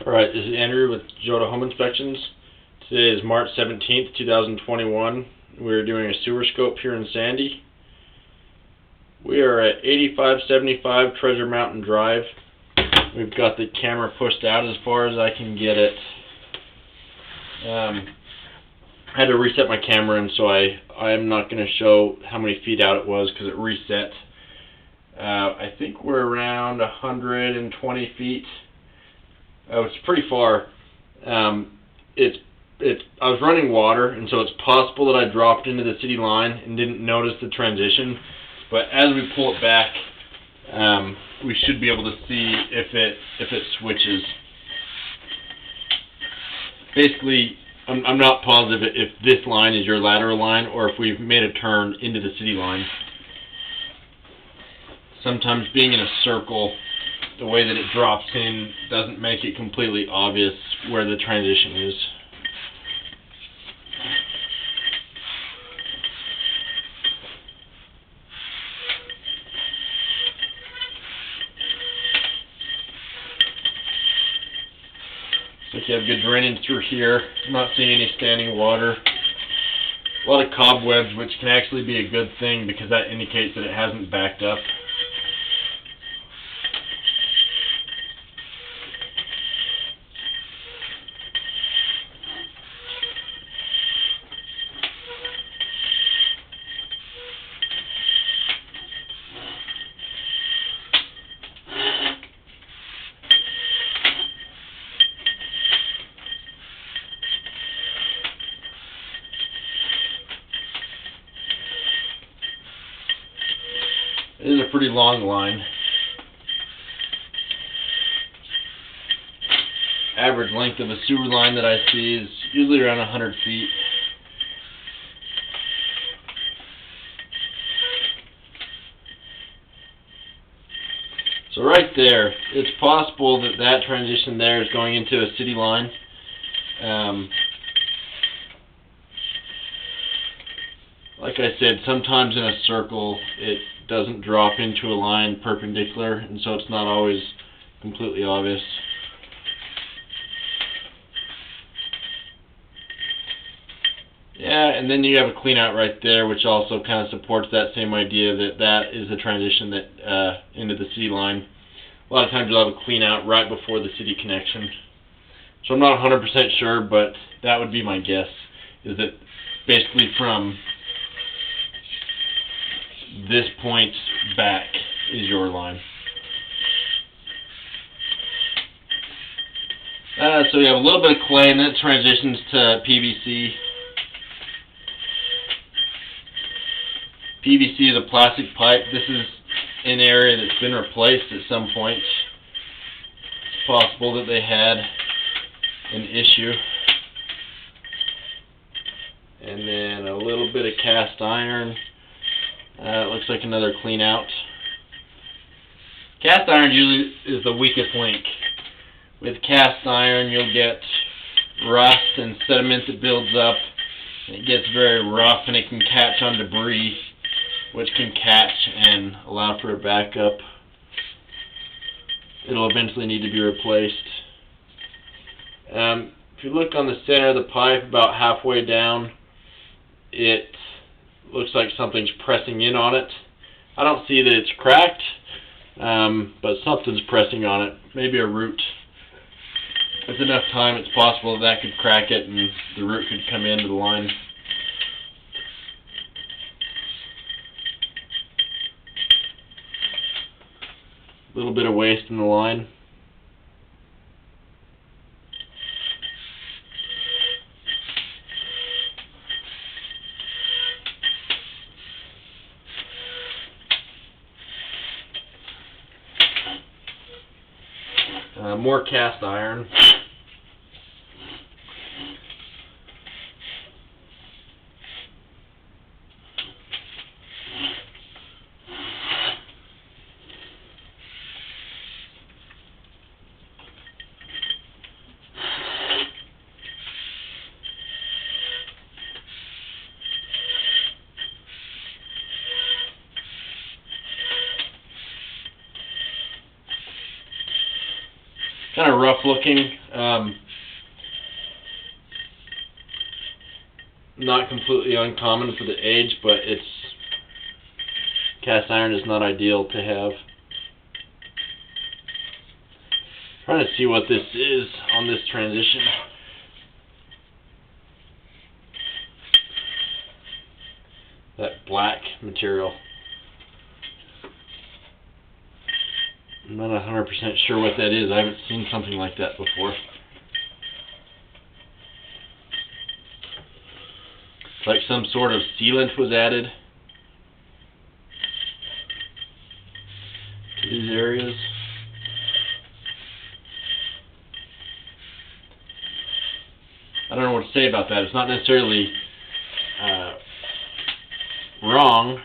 Alright, this is Andrew with Jota Home Inspections. Today is March 17th, 2021. We're doing a sewer scope here in Sandy. We are at 8575 Treasure Mountain Drive. We've got the camera pushed out as far as I can get it. I had to reset my camera, and so I'm not going to show how many feet out it was because it reset. I think we're around 120 feet. It's pretty far. I was running water, and so it's possible that I dropped into the city line and didn't notice the transition. But as we pull it back, we should be able to see if it switches. Basically, I'm not positive if this line is your lateral line or if we've made a turn into the city line. Sometimes being in a circle, the way that it drops in doesn't make it completely obvious where the transition is. Looks like you have good drainage through here. I'm not seeing any standing water. A lot of cobwebs, which can actually be a good thing because that indicates that it hasn't backed up. It is a pretty long line. Average length of a sewer line that I see is usually around 100 feet. So right there, it's possible that that transition there is going into a city line. Like I said, sometimes in a circle it doesn't drop into a line perpendicular, and so it's not always completely obvious. Yeah, and then you have a clean out right there, which also kind of supports that same idea that that is a transition that into the city line. A lot of times you'll have a clean out right before the city connection. So I'm not 100% sure, but that would be my guess, is that basically from this point back is your line. So you have a little bit of clay, and then it transitions to PVC. PVC is a plastic pipe. This is an area that's been replaced at some point. It's possible that they had an issue. And then a little bit of cast iron. It looks like another clean out. Cast iron usually is the weakest link. With cast iron you'll get rust and sediment that builds up. It gets very rough and it can catch on debris, which can catch and allow for a backup. It'll eventually need to be replaced. If you look on the center of the pipe about halfway down, it looks like something's pressing in on it. I don't see that it's cracked, but something's pressing on it. Maybe a root. With enough time, it's possible that could crack it and the root could come into the line. A little bit of waste in the line. More cast iron. kind of rough looking. Not completely uncommon for the age, but cast iron is not ideal to have. Trying to see what this is on this transition. That black material. I'm not 100% sure what that is. I haven't seen something like that before. It's like some sort of sealant was added to these areas. I don't know what to say about that. It's not necessarily wrong.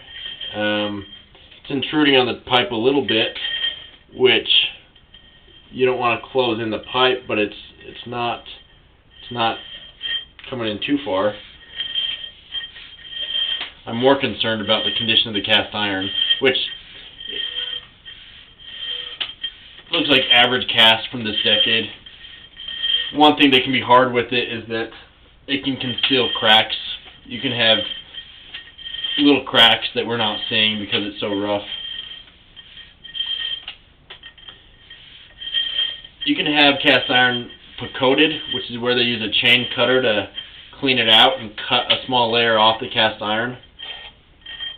It's intruding on the pipe a little bit, which you don't want to close in the pipe, but it's not coming in too far. I'm more concerned about the condition of the cast iron, which looks like average cast from this decade. One thing that can be hard with it is that it can conceal cracks. You can have little cracks that we're not seeing because it's so rough. You can have cast iron coated, which is where they use a chain cutter to clean it out and cut a small layer off the cast iron.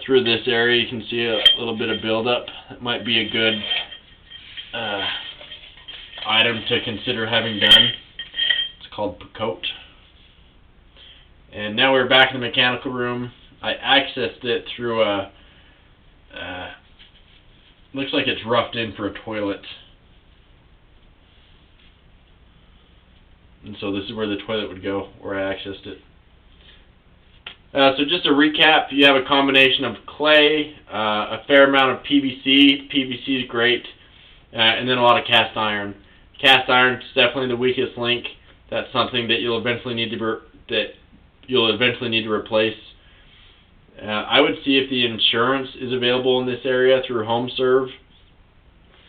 Through this area you can see a little bit of buildup. It might be a good item to consider having done. It's called coat. And now we're back in the mechanical room. I accessed it through a looks like it's roughed in for a toilet. And so this is where the toilet would go, where I accessed it. So just to recap, you have a combination of clay, a fair amount of PVC. PVC is great, and then a lot of cast iron. Cast iron is definitely the weakest link. That's something that you'll eventually need to replace. I would see if the insurance is available in this area through HomeServe.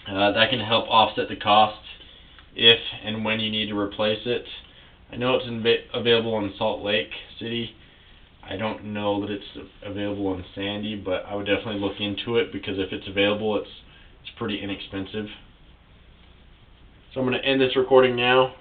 That can help offset the cost if and when you need to replace it. I know it's available in Salt Lake City. I don't know that it's available in Sandy, but I would definitely look into it because if it's available, it's pretty inexpensive. So I'm going to end this recording now.